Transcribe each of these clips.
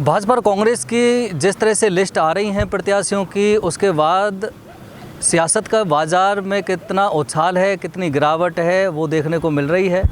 भाजपा और कांग्रेस की जिस तरह से लिस्ट आ रही हैं प्रत्याशियों की, उसके बाद सियासत का बाज़ार में कितना उछाल है, कितनी गिरावट है, वो देखने को मिल रही है।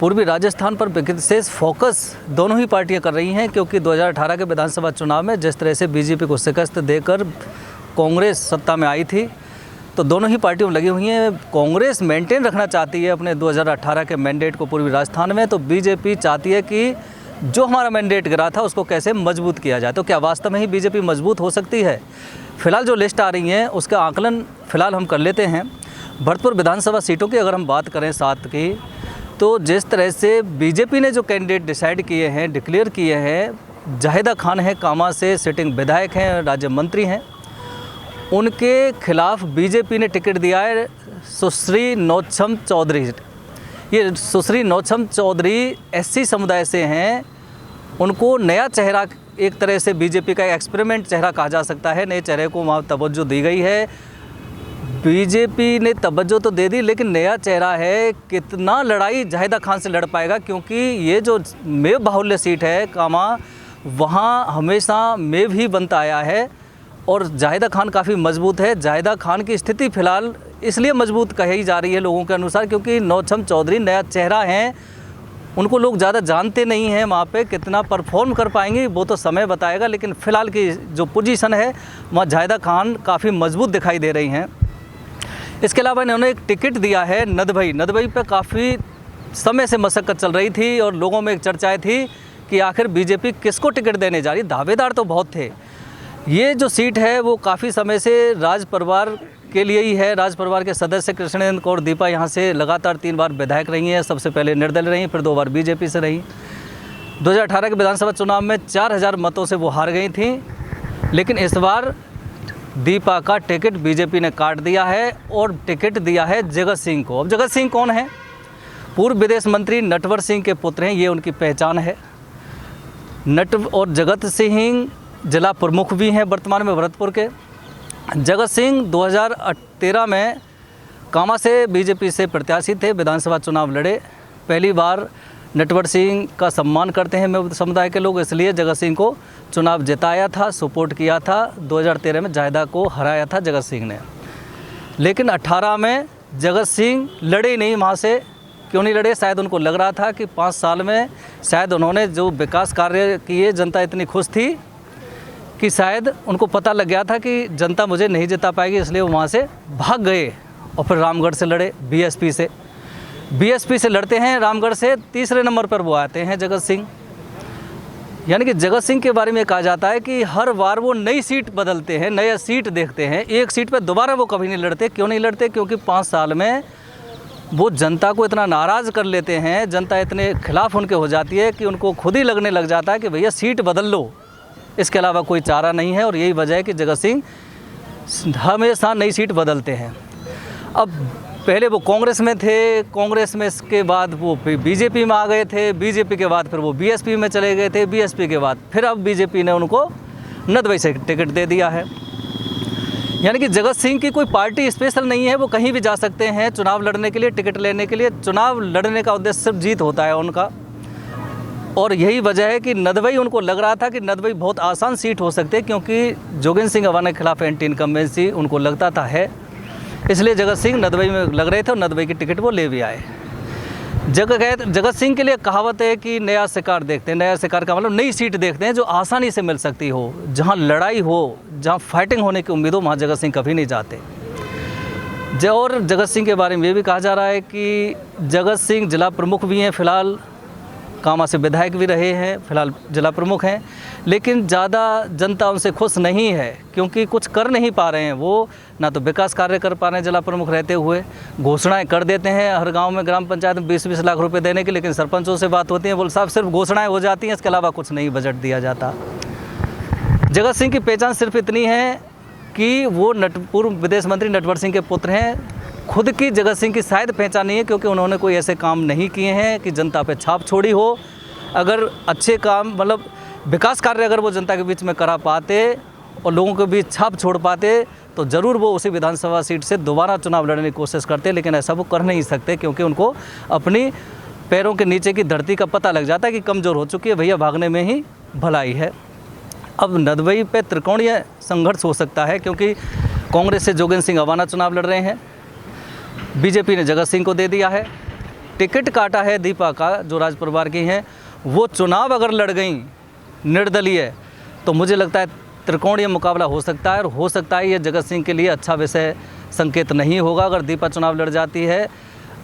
पूर्वी राजस्थान पर विशेष फोकस दोनों ही पार्टियां कर रही हैं, क्योंकि 2018 के विधानसभा चुनाव में जिस तरह से बीजेपी को शिकस्त देकर कांग्रेस सत्ता में आई थी, तो दोनों ही पार्टियों लगी हुई हैं। कांग्रेस मेंटेन रखना चाहती है अपने 2018 के मैंडेट को पूर्वी राजस्थान में, तो बीजेपी चाहती है कि जो हमारा मैंडेट गिरा था उसको कैसे मजबूत किया जाए। तो क्या वास्तव में ही बीजेपी मजबूत हो सकती है? फिलहाल जो लिस्ट आ रही है उसका आकलन फ़िलहाल हम कर लेते हैं। भरतपुर विधानसभा सीटों की अगर हम बात करें 7 की, तो जिस तरह से बीजेपी ने जो कैंडिडेट डिसाइड किए हैं, डिक्लेयर किए हैं, जाहिदा खान है कामा से, सिटिंग विधायक हैं, राज्य मंत्री हैं, उनके खिलाफ बीजेपी ने टिकट दिया है सुश्री नौछम चौधरी। ये सुश्री नौछम चौधरी एससी समुदाय से हैं। उनको नया चेहरा, एक तरह से बीजेपी का एक्सपेरिमेंट चेहरा कहा जा सकता है। नए चेहरे को वहाँ तवज्जो दी गई है। बीजेपी ने तवज्जो तो दे दी, लेकिन नया चेहरा है, कितना लड़ाई जाहिदा खान से लड़ पाएगा, क्योंकि ये जो मेव बाहुल्य सीट है कामा, वहाँ हमेशा मेव ही बनता आया है और जाहिदा खान काफ़ी मजबूत है। जाहिदा खान की स्थिति फ़िलहाल इसलिए मजबूत कही जा रही है लोगों के अनुसार, क्योंकि नौछम चौधरी नया चेहरा हैं, उनको लोग ज़्यादा जानते नहीं हैं। वहाँ पे कितना परफॉर्म कर पाएंगे वो तो समय बताएगा, लेकिन फ़िलहाल की जो पोजीशन है वहाँ जाहिदा खान काफ़ी मजबूत दिखाई दे रही हैं। इसके अलावा इन्होंने एक टिकट दिया है नदभई पे काफ़ी समय से मशक्क़त चल रही थी और लोगों में एक चर्चाएँ थी कि आखिर बीजेपी किसको टिकट देने जा रही। दावेदार तो बहुत थे। ये जो सीट है वो काफ़ी समय से राज परिवार के लिए ही है। राज परिवार के सदस्य कृष्णेंद्र कौर दीपा यहाँ से लगातार 3 बार विधायक रही हैं। सबसे पहले निर्दलीय रही, फिर 2 बार बीजेपी से रही। 2018 के विधानसभा चुनाव में 4000 मतों से वो हार गई थी, लेकिन इस बार दीपा का टिकट बीजेपी ने काट दिया है और टिकट दिया है जगत सिंह को। अब जगत सिंह कौन है? पूर्व विदेश मंत्री नटवर सिंह के पुत्र हैं, ये उनकी पहचान है। और जगत सिंह जिला प्रमुख भी हैं वर्तमान में भरतपुर के। जगत सिंह 2013 में कामा से बीजेपी से प्रत्याशी थे, विधानसभा चुनाव लड़े। पहली बार नटवर सिंह का सम्मान करते हैं मेव समुदाय के लोग, इसलिए जगत सिंह को चुनाव जिताया था, सपोर्ट किया था। 2013 में जाहिदा को हराया था जगत सिंह ने, लेकिन 18 में जगत सिंह लड़े नहीं वहाँ से। क्यों नहीं लड़े? शायद उनको लग रहा था कि 5 साल में शायद उन्होंने जो विकास कार्य किए, जनता इतनी खुश थी कि शायद उनको पता लग गया था कि जनता मुझे नहीं जिता पाएगी, इसलिए वो वहाँ से भाग गए और फिर रामगढ़ से लड़े बीएसपी से लड़ते हैं। रामगढ़ से तीसरे नंबर पर वो आते हैं जगत सिंह। यानी कि जगत सिंह के बारे में कहा जाता है कि हर बार वो नई सीट बदलते हैं, नया सीट देखते हैं, एक सीट पर दोबारा वो कभी नहीं लड़ते। क्यों नहीं लड़ते? क्योंकि 5 साल में वो जनता को इतना नाराज़ कर लेते हैं, जनता इतने खिलाफ उनके हो जाती है कि उनको खुद ही लगने लग जाता है कि भैया सीट बदल लो, इसके अलावा कोई चारा नहीं है। और यही वजह है कि जगत सिंह हमेशा नई सीट बदलते हैं। अब पहले वो कांग्रेस में थे, कांग्रेस में इसके बाद वो बीजेपी में आ गए थे, बीजेपी के बाद फिर वो बीएसपी में चले गए थे, बीएसपी के बाद फिर अब बीजेपी ने उनको नदभई से टिकट दे दिया है। यानी कि जगत सिंह की कोई पार्टी स्पेशल नहीं है, वो कहीं भी जा सकते हैं चुनाव लड़ने के लिए, टिकट लेने के लिए। चुनाव लड़ने का उद्देश्य सिर्फ जीत होता है उनका, और यही वजह है कि नदभई, उनको लग रहा था कि नदभई बहुत आसान सीट हो सकती है, क्योंकि जोगेंद्र सिंह अवाना के खिलाफ एंटी इनकम्बेंसी उनको लगता था है, इसलिए जगत सिंह नदभई में लग रहे थे और नदभई की टिकट वो ले भी आए। जगत सिंह के लिए कहावत है कि नया शिकार देखते हैं। नया शिकार का मतलब नई सीट देखते हैं जो आसानी से मिल सकती हो, जहाँ लड़ाई हो, जहाँ फाइटिंग होने की उम्मीद हो, वहाँ जगत सिंह कभी नहीं जाते। और जगत सिंह के बारे में ये भी कहा जा रहा है कि जगत सिंह जिला प्रमुख भी हैं, फिलहाल कामा से विधायक भी रहे हैं, फिलहाल जिला प्रमुख हैं, लेकिन ज़्यादा जनता उनसे खुश नहीं है, क्योंकि कुछ कर नहीं पा रहे हैं। वो ना तो विकास कार्य कर पा रहे हैं जिला प्रमुख रहते हुए। घोषणाएं कर देते हैं हर गांव में, ग्राम पंचायत में 20-20 लाख रुपए देने की, लेकिन सरपंचों से बात होती है, बोल साहब सिर्फ घोषणाएं हो जाती हैं, इसके अलावा कुछ नहीं बजट दिया जाता। जगत सिंह की पहचान सिर्फ इतनी है कि वो पूर्व विदेश मंत्री नटवर सिंह के पुत्र हैं। खुद की जगत सिंह की शायद पहचान नहीं है, क्योंकि उन्होंने कोई ऐसे काम नहीं किए हैं कि जनता पे छाप छोड़ी हो। अगर अच्छे काम, मतलब विकास कार्य अगर वो जनता के बीच में करा पाते और लोगों के बीच छाप छोड़ पाते, तो ज़रूर वो उसी विधानसभा सीट से दोबारा चुनाव लड़ने की कोशिश करते, लेकिन ऐसा वो कर नहीं सकते, क्योंकि उनको अपनी पैरों के नीचे की धरती का पता लग जाता है कि कमज़ोर हो चुकी है, भैया भागने में ही भलाई है। अब नदबई पे त्रिकोणीय संघर्ष हो सकता है, क्योंकि कांग्रेस से जोगेंद्र सिंह अवाना चुनाव लड़ रहे हैं, बीजेपी ने जगत सिंह को दे दिया है, टिकट काटा है दीपा का जो राज परिवार की हैं, वो चुनाव अगर लड़ गई निर्दलीय तो मुझे लगता है त्रिकोणीय मुकाबला हो सकता है, और हो सकता है ये जगत सिंह के लिए अच्छा विषय संकेत नहीं होगा। अगर दीपा चुनाव लड़ जाती है,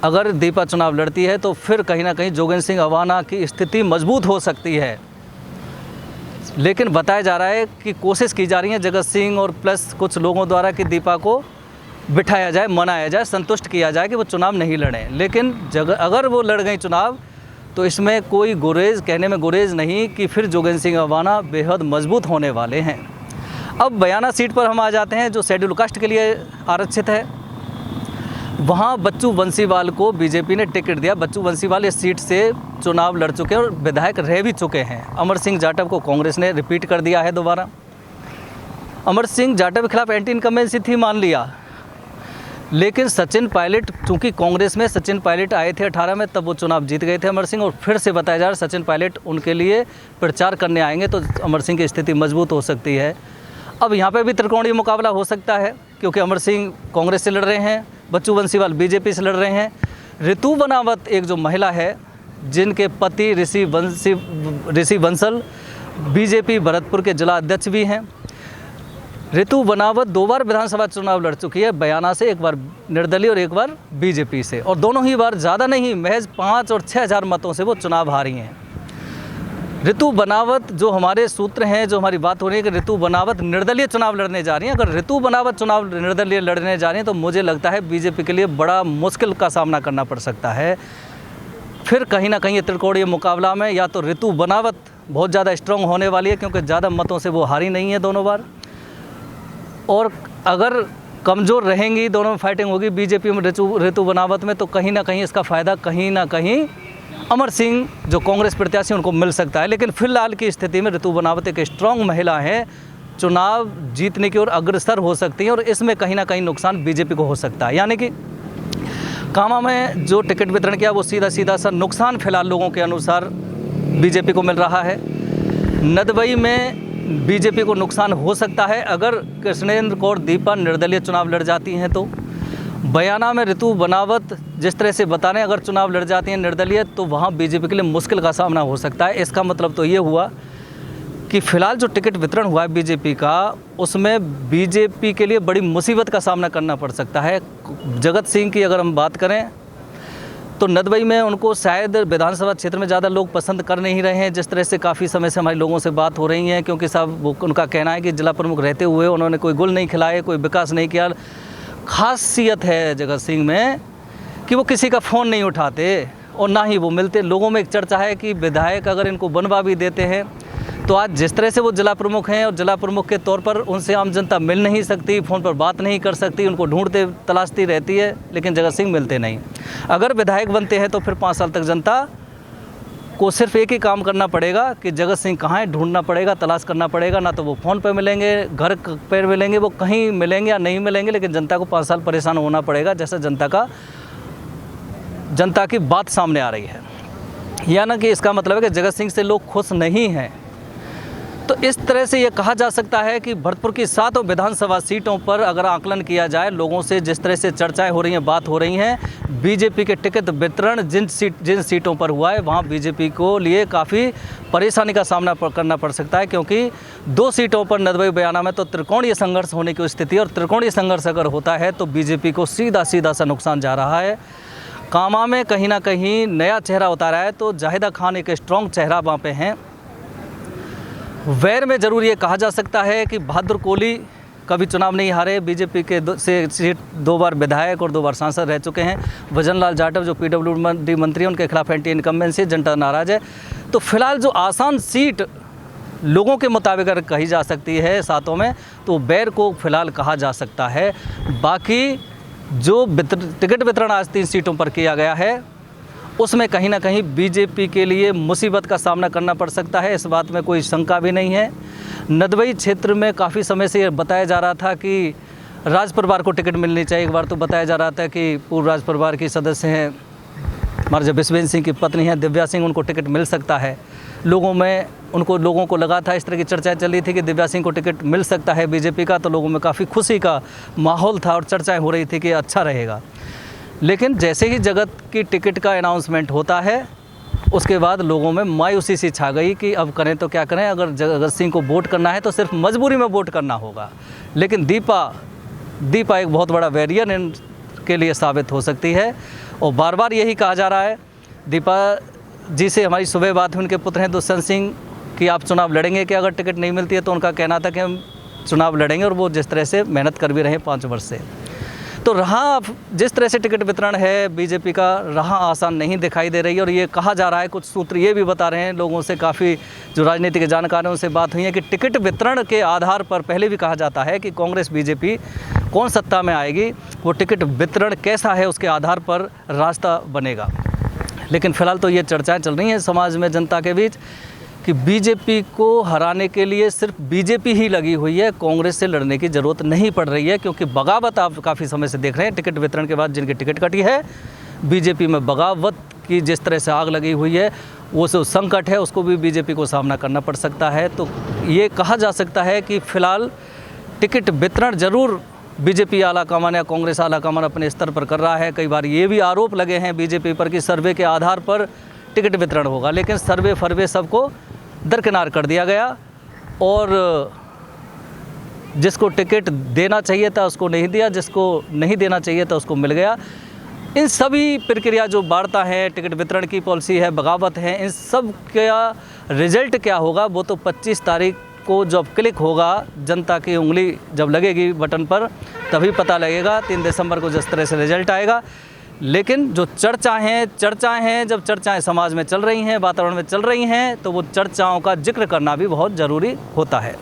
अगर दीपा चुनाव लड़ती है तो फिर कहीं ना कहीं जोगेंद्र सिंह अवाना की स्थिति मजबूत हो सकती है। लेकिन बताया जा रहा है कि कोशिश की जा रही है जगत सिंह और प्लस कुछ लोगों द्वारा कि दीपा को बिठाया जाए, मनाया जाए, संतुष्ट किया जाए कि वो चुनाव नहीं लड़ें। लेकिन अगर वो लड़ गई चुनाव तो इसमें कोई गुरेज, कहने में गुरेज नहीं कि फिर जोगेंद्र सिंह अवाना बेहद मजबूत होने वाले हैं। अब बयाना सीट पर हम आ जाते हैं जो शेड्यूल कास्ट के लिए आरक्षित है। वहाँ बच्चू बंसीवाल को बीजेपी ने टिकट दिया। बच्चू बंसीवाल इस सीट से चुनाव लड़ चुके हैं और विधायक रह भी चुके हैं। अमर सिंह जाटव को कांग्रेस ने रिपीट कर दिया है दोबारा। अमर सिंह जाटव के खिलाफ एंटी इनकम्बेंसी थी, मान लिया, लेकिन सचिन पायलट, चूंकि कांग्रेस में सचिन पायलट आए थे 18 में, तब वो चुनाव जीत गए थे अमर सिंह, और फिर से बताया जा रहा है सचिन पायलट उनके लिए प्रचार करने आएंगे तो अमर सिंह की स्थिति मजबूत हो सकती है। अब यहाँ पे भी त्रिकोणीय मुकाबला हो सकता है, क्योंकि अमर सिंह कांग्रेस से लड़ रहे हैं, बच्चू बंसीवाल बीजेपी से लड़ रहे हैं। ऋतु बनावत एक जो महिला है जिनके पति ऋषि बंसल बीजेपी भरतपुर के जिला अध्यक्ष भी हैं। ऋतु बनावत 2 बार विधानसभा चुनाव लड़ चुकी है, बयाना से, एक बार निर्दलीय और एक बार बीजेपी से, और दोनों ही बार ज़्यादा नहीं, महज 5 और 6 हज़ार मतों से वो चुनाव हारी हैं। ऋतु बनावत, जो हमारे सूत्र हैं, जो हमारी बात हो रही है कि ऋतु बनावत निर्दलीय चुनाव लड़ने जा रही हैं, अगर ऋतु बनावत चुनाव निर्दलीय लड़ने जा रही हैं तो मुझे लगता है बीजेपी के लिए बड़ा मुश्किल का सामना करना पड़ सकता है। फिर कहीं ना कहीं त्रिकोणीय मुकाबला में या तो ऋतु बनावत बहुत ज़्यादा स्ट्रॉन्ग होने वाली है, क्योंकि ज़्यादा मतों से वो हारी नहीं है दोनों बार, और अगर कमज़ोर रहेंगी, दोनों में फाइटिंग होगी बीजेपी में ऋतु बनावत में, तो कहीं ना कहीं इसका फ़ायदा कहीं ना कहीं अमर सिंह जो कांग्रेस प्रत्याशी उनको मिल सकता है। लेकिन फिलहाल की स्थिति में ऋतु बनावत एक स्ट्रॉन्ग महिला है, चुनाव जीतने की ओर अग्रसर हो सकती है, और इसमें कहीं ना कहीं नुकसान बीजेपी को हो सकता है। यानी कि कामा में जो टिकट वितरण किया वो सीधा सा नुकसान फिलहाल लोगों के अनुसार बीजेपी को मिल रहा है। नदबई में बीजेपी को नुकसान हो सकता है अगर कृष्णेंद्र कौर दीपा निर्दलीय चुनाव लड़ जाती हैं तो। बयाना में ऋतु बनावत जिस तरह से बता रहे हैं, अगर चुनाव लड़ जाती हैं निर्दलीय तो वहाँ बीजेपी के लिए मुश्किल का सामना हो सकता है। इसका मतलब तो ये हुआ कि फ़िलहाल जो टिकट वितरण हुआ है बीजेपी का, उसमें बीजेपी के लिए बड़ी मुसीबत का सामना करना पड़ सकता है। जगत सिंह की अगर हम बात करें तो नदबई में उनको शायद विधानसभा क्षेत्र में ज़्यादा लोग पसंद कर नहीं रहे हैं, जिस तरह से काफ़ी समय से हमारे लोगों से बात हो रही है, क्योंकि साहब उनका कहना है कि जिला प्रमुख रहते हुए उन्होंने कोई गुल नहीं खिलाए, कोई विकास नहीं किया। खासियत है जगत सिंह में कि वो किसी का फ़ोन नहीं उठाते और ना ही वो मिलते। लोगों में एक चर्चा है कि विधायक अगर इनको बनवा भी देते हैं तो आज जिस तरह से वो जिला प्रमुख हैं और जिला प्रमुख के तौर पर उनसे आम जनता मिल नहीं सकती, फ़ोन पर बात नहीं कर सकती, उनको ढूंढते तलाशती रहती है, लेकिन जगत सिंह मिलते नहीं। अगर विधायक बनते हैं तो फिर 5 साल तक जनता को सिर्फ एक ही काम करना पड़ेगा कि जगत सिंह कहाँ है, ढूंढना पड़ेगा, तलाश करना पड़ेगा। ना तो वो फ़ोन पर मिलेंगे, घर पर मिलेंगे, वो कहीं मिलेंगे या नहीं मिलेंगे, लेकिन जनता को 5 साल परेशान होना पड़ेगा, जैसा जनता की बात सामने आ रही है। यानी कि इसका मतलब है कि जगत सिंह से लोग खुश नहीं हैं। तो इस तरह से ये कहा जा सकता है कि भरतपुर की 7 विधानसभा सीटों पर अगर आकलन किया जाए, लोगों से जिस तरह से चर्चाएं हो रही हैं, बात हो रही हैं, बीजेपी के टिकट वितरण जिन सीटों पर हुआ है वहाँ बीजेपी को लिए काफ़ी परेशानी का सामना करना पड़ सकता है, क्योंकि 2 सीटों पर नदबई बयाना में तो त्रिकोणीय संघर्ष होने की स्थिति, और त्रिकोणीय संघर्ष अगर होता है तो बीजेपी को सीधा सा नुकसान जा रहा है। कामा में कहीं ना कहीं नया चेहरा उतारा है, तो जाहिदा खान एक स्ट्रॉन्ग चेहरा वहाँ पे हैं। वैर में ज़रूर ये कहा जा सकता है कि बहादुर कोहली कभी चुनाव नहीं हारे, बीजेपी के सीट 2 बार विधायक और 2 बार सांसद रह चुके हैं। भजनलाल जाटव जो PWD मंत्री हैं, उनके खिलाफ एंटी इनकम्बेंसी, जनता नाराज़ है। तो फिलहाल जो आसान सीट लोगों के मुताबिक अगर कही जा सकती है 7 में, तो बैर को फिलहाल कहा जा सकता है। बाकी जो टिकट वितरण आज 3 सीटों पर किया गया है उसमें कहीं ना कहीं बीजेपी के लिए मुसीबत का सामना करना पड़ सकता है, इस बात में कोई शंका भी नहीं है। नदबई क्षेत्र में काफ़ी समय से ये बताया जा रहा था कि राज परिवार को टिकट मिलनी चाहिए। एक बार तो बताया जा रहा था कि पूर्व राज परिवार की सदस्य हैं, हमारे जो विश्वेंद्र सिंह की पत्नी हैं दिव्या सिंह, उनको टिकट मिल सकता है। लोगों को लगा था, इस तरह की चर्चाएं चल रही थी कि दिव्या सिंह को टिकट मिल सकता है बीजेपी का, तो लोगों में काफ़ी खुशी का माहौल था और चर्चाएं हो रही थी कि अच्छा रहेगा। लेकिन जैसे ही जगत की टिकट का अनाउंसमेंट होता है, उसके बाद लोगों में मायूसी सी छा गई कि अब करें तो क्या करें, अगर जगत सिंह को वोट करना है तो सिर्फ मजबूरी में वोट करना होगा। लेकिन दीपा एक बहुत बड़ा वेरिएंट इनके लिए साबित हो सकती है और बार बार यही कहा जा रहा है। दीपा जी से हमारी सुबह बात हुई, उनके पुत्र हैं दुष्यंत सिंह, कि आप चुनाव लड़ेंगे कि अगर टिकट नहीं मिलती है, तो उनका कहना था कि हम चुनाव लड़ेंगे और वो जिस तरह से मेहनत कर भी रहे हैं 5 वर्ष से। तो रहा जिस तरह से टिकट वितरण है बीजेपी का, रहा आसान नहीं दिखाई दे रही है। और ये कहा जा रहा है, कुछ सूत्र ये भी बता रहे हैं, लोगों से काफ़ी जो राजनीतिक जानकार हैं उनसे बात हुई है, कि टिकट वितरण के आधार पर पहले भी कहा जाता है कि कांग्रेस बीजेपी कौन सत्ता में आएगी, वो टिकट वितरण कैसा है उसके आधार पर रास्ता बनेगा। लेकिन फ़िलहाल तो ये चर्चाएँ चल रही हैं समाज में, जनता के बीच, कि बीजेपी को हराने के लिए सिर्फ बीजेपी ही लगी हुई है, कांग्रेस से लड़ने की ज़रूरत नहीं पड़ रही है। क्योंकि बगावत आप काफ़ी समय से देख रहे हैं, टिकट वितरण के बाद जिनकी टिकट कटी है, बीजेपी में बगावत की जिस तरह से आग लगी हुई है, वो जो संकट है उसको भी बीजेपी को सामना करना पड़ सकता है। तो ये कहा जा सकता है कि फ़िलहाल टिकट वितरण ज़रूर बीजेपी आलाकमान या कांग्रेस आलाकमान अपने स्तर पर कर रहा है। कई बार ये भी आरोप लगे हैं बीजेपी पर कि सर्वे के आधार पर टिकट वितरण होगा, लेकिन सर्वे फरवे सबको दरकिनार कर दिया गया और जिसको टिकट देना चाहिए था उसको नहीं दिया, जिसको नहीं देना चाहिए था उसको मिल गया। इन सभी प्रक्रिया जो वार्ता है, टिकट वितरण की पॉलिसी है, बगावत है, इन सब का रिजल्ट क्या होगा वो तो 25 तारीख को जब क्लिक होगा, जनता की उंगली जब लगेगी बटन पर, तभी पता लगेगा। 3 दिसंबर को जिस तरह से रिजल्ट आएगा। लेकिन जो चर्चाएं हैं, जब चर्चाएं समाज में चल रही हैं, वातावरण में चल रही हैं, तो वो चर्चाओं का जिक्र करना भी बहुत ज़रूरी होता है।